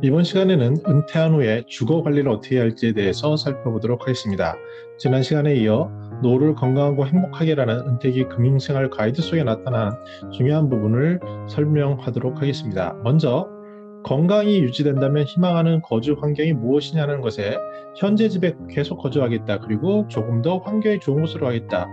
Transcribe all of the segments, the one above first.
이번 시간에는 은퇴한 후에 주거 관리를 어떻게 할지에 대해서 살펴보도록 하겠습니다. 지난 시간에 이어 노후를 건강하고 행복하게라는 은퇴기 금융생활 가이드 속에 나타난 중요한 부분을 설명하도록 하겠습니다. 먼저 건강이 유지된다면 희망하는 거주 환경이 무엇이냐는 것에 현재 집에 계속 거주하겠다. 그리고 조금 더 환경이 좋은 곳으로 하겠다.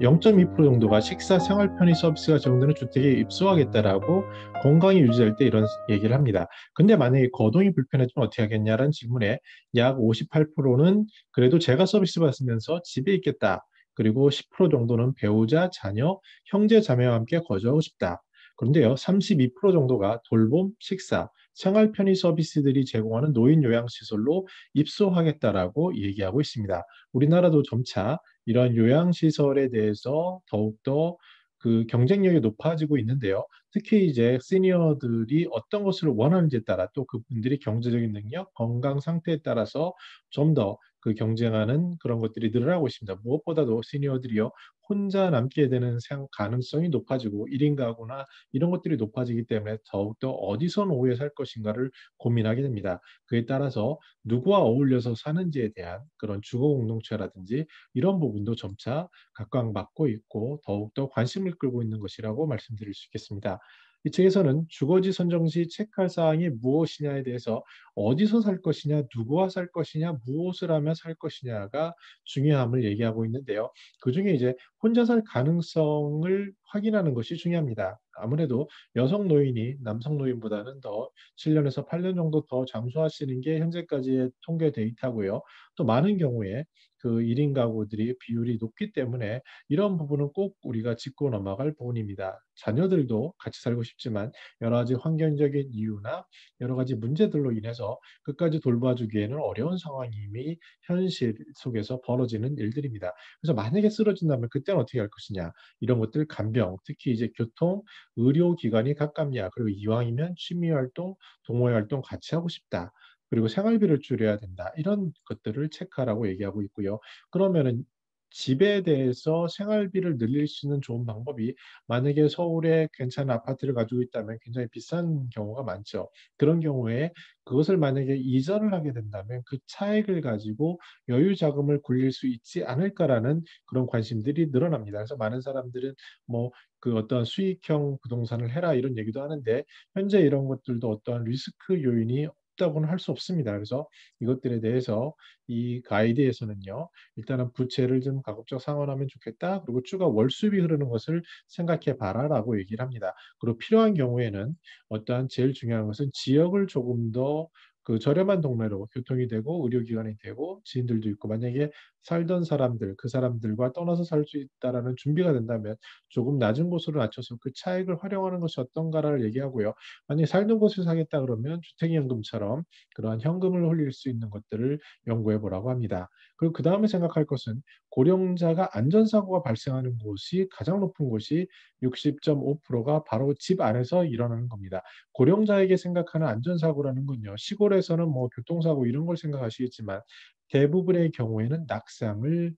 0.2% 정도가 식사 생활 편의 서비스가 제공되는 주택에 입소하겠다라고 건강이 유지될 때 이런 얘기를 합니다. 근데 만약에 거동이 불편해지면 어떻게 하겠냐라는 질문에 약 58%는 그래도 제가 서비스 받으면서 집에 있겠다. 그리고 10% 정도는 배우자, 자녀, 형제, 자매와 함께 거주하고 싶다. 그런데요, 32% 정도가 돌봄, 식사, 생활 편의 서비스들이 제공하는 노인 요양시설로 입소하겠다라고 얘기하고 있습니다. 우리나라도 점차 이런 요양시설에 대해서 더욱더 그 경쟁력이 높아지고 있는데요. 특히 이제 시니어들이 어떤 것을 원하는지에 따라 또 그분들이 경제적인 능력, 건강 상태에 따라서 좀 더 그 경쟁하는 그런 것들이 늘어나고 있습니다. 무엇보다도 시니어들이요, 혼자 남게 되는 가능성이 높아지고 1인 가구나 이런 것들이 높아지기 때문에 더욱더 어디서 노후에 살 것인가를 고민하게 됩니다. 그에 따라서 누구와 어울려서 사는지에 대한 그런 주거 공동체라든지 이런 부분도 점차 각광받고 있고 더욱더 관심을 끌고 있는 것이라고 말씀드릴 수 있겠습니다. 이 책에서는 주거지 선정 시 체크할 사항이 무엇이냐에 대해서 어디서 살 것이냐, 누구와 살 것이냐, 무엇을 하며 살 것이냐가 중요함을 얘기하고 있는데요. 그중에 이제 혼자 살 가능성을 확인하는 것이 중요합니다. 아무래도 여성 노인이 남성 노인보다는 더 7년에서 8년 정도 더 장수하시는 게 현재까지의 통계 데이터고요. 또 많은 경우에 그 1인 가구들이 비율이 높기 때문에 이런 부분은 꼭 우리가 짚고 넘어갈 부분입니다. 자녀들도 같이 살고 싶지만 여러 가지 환경적인 이유나 여러 가지 문제들로 인해서 끝까지 돌봐주기에는 어려운 상황임이 현실 속에서 벌어지는 일들입니다. 그래서 만약에 쓰러진다면 그때는 어떻게 할 것이냐 이런 것들 간병 특히 이제 교통 의료기관이 가깝냐 그리고 이왕이면 취미활동 동호회활동 같이 하고 싶다. 그리고 생활비를 줄여야 된다. 이런 것들을 체크하라고 얘기하고 있고요. 그러면은 집에 대해서 생활비를 늘릴 수 있는 좋은 방법이 만약에 서울에 괜찮은 아파트를 가지고 있다면 굉장히 비싼 경우가 많죠. 그런 경우에 그것을 만약에 이전을 하게 된다면 그 차액을 가지고 여유 자금을 굴릴 수 있지 않을까라는 그런 관심들이 늘어납니다. 그래서 많은 사람들은 뭐 그 어떤 수익형 부동산을 해라 이런 얘기도 하는데 현재 이런 것들도 어떠한 리스크 요인이 없다고는 할 수 없습니다. 그래서 이것들에 대해서 이 가이드에서는요, 일단은 부채를 좀 가급적 상환하면 좋겠다. 그리고 주가 월수입이 흐르는 것을 생각해 봐라라고 얘기를 합니다. 그리고 필요한 경우에는 어떠한 제일 중요한 것은 지역을 조금 더 그 저렴한 동네로 교통이 되고 의료기관이 되고 지인들도 있고 만약에 살던 사람들 그 사람들과 떠나서 살 수 있다라는 준비가 된다면 조금 낮은 곳으로 낮춰서 그 차익을 활용하는 것이 어떤가를 얘기하고요. 만약에 살던 곳을 사겠다 그러면 주택연금처럼 그러한 현금을 흘릴 수 있는 것들을 연구해 보라고 합니다. 그리고 그 다음에 생각할 것은 고령자가 안전사고가 발생하는 곳이 가장 높은 곳이 60.5%가 바로 집 안에서 일어나는 겁니다. 고령자에게 생각하는 안전사고라는 건요. 시골에서는 뭐 교통사고 이런 걸 생각하시겠지만 대부분의 경우에는 낙상을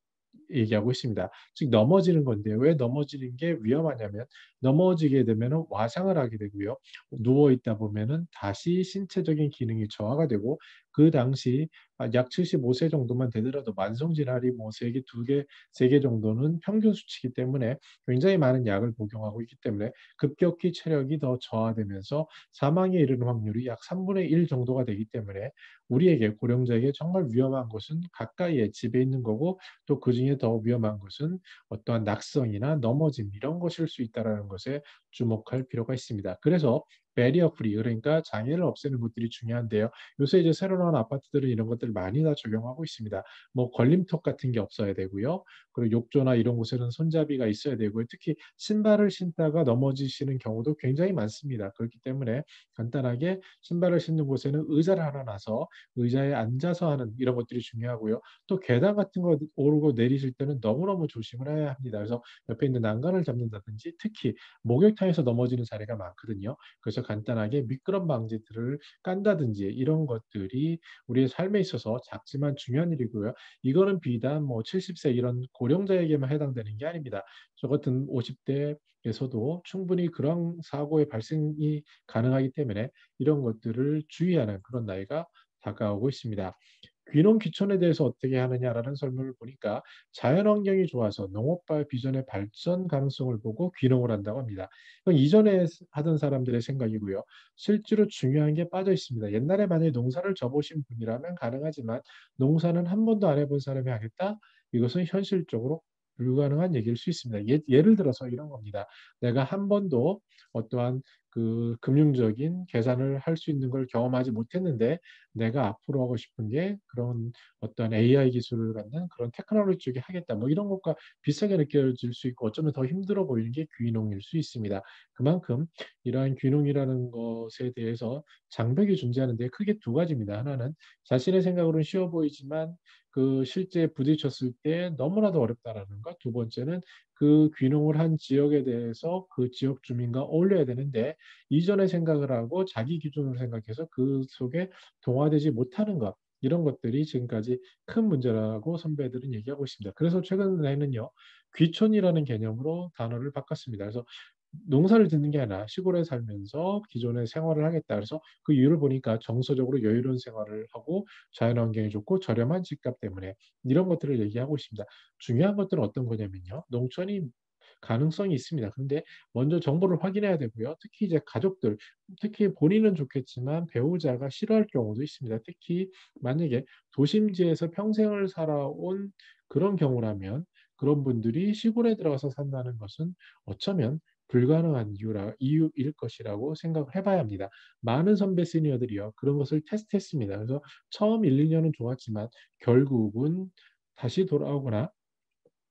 얘기하고 있습니다. 즉 넘어지는 건데 왜 넘어지는 게 위험하냐면 넘어지게 되면 와상을 하게 되고요. 누워 있다 보면은 다시 신체적인 기능이 저하가 되고 그 당시 약 75세 정도만 되더라도 만성 질환이 뭐 3개, 2개, 3개 정도는 평균 수치이기 때문에 굉장히 많은 약을 복용하고 있기 때문에 급격히 체력이 더 저하되면서 사망에 이르는 확률이 약 3분의 1 정도가 되기 때문에 우리에게 고령자에게 정말 위험한 것은 가까이에 집에 있는 거고 또 그중에 더 위험한 것은 어떠한 낙성이나 넘어짐 이런 것일 수 있다는 것에 주목할 필요가 있습니다. 그래서 베리어 프리 그러니까 장애를 없애는 것들이 중요한데요. 요새 이제 새로 나온 아파트들은 이런 것들을 많이 다 적용하고 있습니다. 뭐 걸림턱 같은 게 없어야 되고요. 그리고 욕조나 이런 곳에는 손잡이가 있어야 되고요. 특히 신발을 신다가 넘어지시는 경우도 굉장히 많습니다. 그렇기 때문에 간단하게 신발을 신는 곳에는 의자를 하나 놔서 의자에 앉아서 하는 이런 것들이 중요하고요. 또 계단 같은 거 오르고 내리실 때는 너무너무 조심을 해야 합니다. 그래서 옆에 있는 난간을 잡는다든지 특히 목욕탕에서 넘어지는 사례가 많거든요. 그래서 위해서 간단하게 미끄럼 방지들을 깐다든지 이런 것들이 우리의 삶에 있어서 작지만 중요한 일이고요. 이거는 비단 뭐 70세 이런 고령자에게만 해당되는 게 아닙니다. 저 같은 50대에서도 충분히 그런 사고의 발생이 가능하기 때문에 이런 것들을 주의하는 그런 나이가 다가오고 있습니다. 귀농 귀촌에 대해서 어떻게 하느냐라는 설문을 보니까 자연환경이 좋아서 농업과 비전의 발전 가능성을 보고 귀농을 한다고 합니다. 이건 이전에 하던 사람들의 생각이고요. 실제로 중요한 게 빠져 있습니다. 옛날에 만약에 농사를 져보신 분이라면 가능하지만 농사는 한 번도 안 해본 사람이 하겠다? 이것은 현실적으로 불가능한 얘기일 수 있습니다. 예를 들어서 이런 겁니다. 내가 한 번도 어떠한 그 금융적인 계산을 할 수 있는 걸 경험하지 못했는데 내가 앞으로 하고 싶은 게 그런 어떤 AI 기술을 갖는 그런 테크놀로지 쪽에 하겠다. 뭐 이런 것과 비슷하게 느껴질 수 있고 어쩌면 더 힘들어 보이는 게 귀농일 수 있습니다. 그만큼 이러한 귀농이라는 것에 대해서 장벽이 존재하는데 크게 두 가지입니다. 하나는 자신의 생각으로는 쉬워 보이지만 그 실제 부딪혔을 때 너무나도 어렵다라는 것. 두 번째는 그 귀농을 한 지역에 대해서 그 지역 주민과 어울려야 되는데 이전에 생각을 하고 자기 기준으로 생각해서 그 속에 동화되지 못하는 것. 이런 것들이 지금까지 큰 문제라고 선배들은 얘기하고 있습니다. 그래서 최근에는요, 귀촌이라는 개념으로 단어를 바꿨습니다. 그래서 농사를 짓는 게 아니라 시골에 살면서 기존의 생활을 하겠다. 그래서 그 이유를 보니까 정서적으로 여유로운 생활을 하고 자연환경이 좋고 저렴한 집값 때문에 이런 것들을 얘기하고 있습니다. 중요한 것들은 어떤 거냐면요. 농촌이 가능성이 있습니다. 근데 먼저 정보를 확인해야 되고요. 특히 이제 가족들, 특히 본인은 좋겠지만 배우자가 싫어할 경우도 있습니다. 특히 만약에 도심지에서 평생을 살아온 그런 경우라면 그런 분들이 시골에 들어가서 산다는 것은 어쩌면 불가능한 이유일 것이라고 생각을 해봐야 합니다. 많은 선배 시니어들이요. 그런 것을 테스트했습니다. 그래서 처음 1, 2년은 좋았지만 결국은 다시 돌아오거나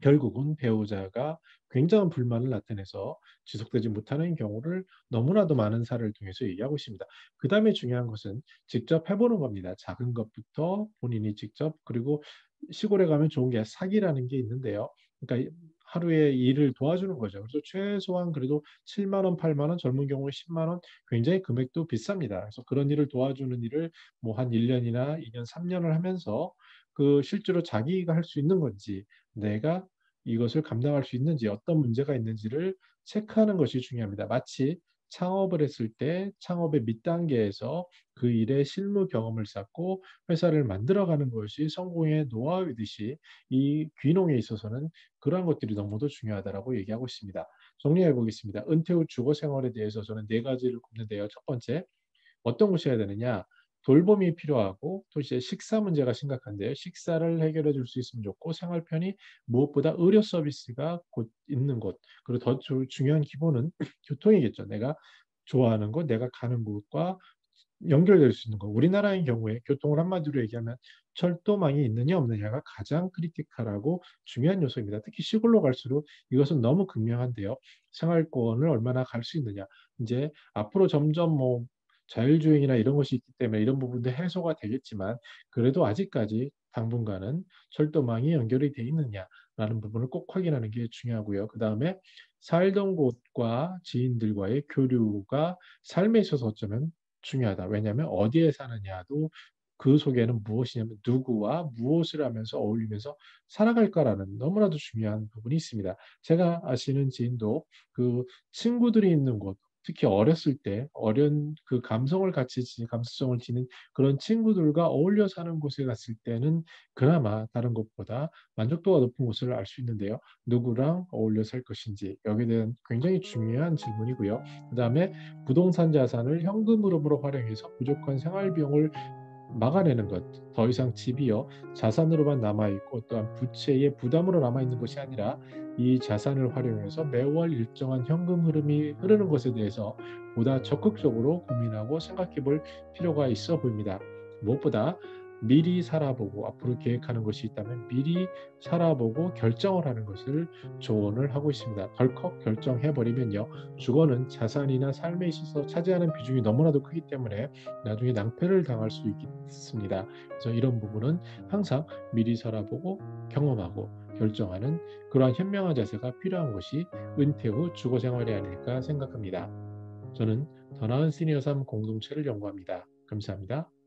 결국은 배우자가 굉장한 불만을 나타내서 지속되지 못하는 경우를 너무나도 많은 사례를 통해서 얘기하고 있습니다. 그 다음에 중요한 것은 직접 해보는 겁니다. 작은 것부터 본인이 직접 그리고 시골에 가면 좋은 게 사기라는 게 있는데요. 그러니까 하루에 일을 도와주는 거죠. 그래서 최소한 그래도 7만 원, 8만 원, 젊은 경우에 10만 원, 굉장히 금액도 비쌉니다. 그래서 그런 일을 도와주는 일을 뭐 한 1년이나 2년, 3년을 하면서 그 실제로 자기가 할 수 있는 건지 내가 이것을 감당할 수 있는지 어떤 문제가 있는지를 체크하는 것이 중요합니다. 마치 창업을 했을 때 창업의 밑단계에서 그 일의 실무 경험을 쌓고 회사를 만들어가는 것이 성공의 노하우이듯이 이 귀농에 있어서는 그러한 것들이 너무도 중요하다라고 얘기하고 있습니다. 정리해 보겠습니다. 은퇴 후 주거 생활에 대해서 저는 네 가지를 꼽는데요. 첫 번째, 어떤 것이 해야 되느냐? 돌봄이 필요하고 또 이제 식사 문제가 심각한데요. 식사를 해결해 줄 수 있으면 좋고 생활편이 무엇보다 의료 서비스가 곧 있는 곳. 그리고 더 중요한 기본은 교통이겠죠. 내가 좋아하는 것, 내가 가는 곳과 연결될 수 있는 것. 우리나라의 경우에 교통을 한마디로 얘기하면 철도망이 있느냐 없느냐가 가장 크리티컬하고 중요한 요소입니다. 특히 시골로 갈수록 이것은 너무 극명한데요. 생활권을 얼마나 갈 수 있느냐. 이제 앞으로 점점 뭐 자율주행이나 이런 것이 있기 때문에 이런 부분도 해소가 되겠지만 그래도 아직까지 당분간은 철도망이 연결이 돼 있느냐라는 부분을 꼭 확인하는 게 중요하고요. 그 다음에 살던 곳과 지인들과의 교류가 삶에 있어서 어쩌면 중요하다. 왜냐하면 어디에 사느냐도 그 속에는 무엇이냐면 누구와 무엇을 하면서 어울리면서 살아갈까라는 너무나도 중요한 부분이 있습니다. 제가 아시는 지인도 그 친구들이 있는 곳, 특히 어렸을 때 어린 그 감성을 같이 감수성을 지닌 그런 친구들과 어울려 사는 곳에 갔을 때는 그나마 다른 곳보다 만족도가 높은 곳을 알 수 있는데요. 누구랑 어울려 살 것인지 여기에 대한 굉장히 중요한 질문이고요. 그다음에 부동산 자산을 현금 흐름으로 활용해서 부족한 생활 비용을 막아내는 것. 더 이상 집이요 자산으로만 남아있고 또한 부채의 부담으로 남아있는 것이 아니라 이 자산을 활용해서 매월 일정한 현금 흐름이 흐르는 것에 대해서 보다 적극적으로 고민하고 생각해 볼 필요가 있어 보입니다. 무엇보다 미리 살아보고 앞으로 계획하는 것이 있다면 미리 살아보고 결정을 하는 것을 조언을 하고 있습니다. 덜컥 결정해버리면요. 주거는 자산이나 삶에 있어서 차지하는 비중이 너무나도 크기 때문에 나중에 낭패를 당할 수 있습니다. 그래서 이런 부분은 항상 미리 살아보고 경험하고 결정하는 그러한 현명한 자세가 필요한 것이 은퇴 후 주거 생활이 아닐까 생각합니다. 저는 더 나은 시니어 삶 공동체를 연구합니다. 감사합니다.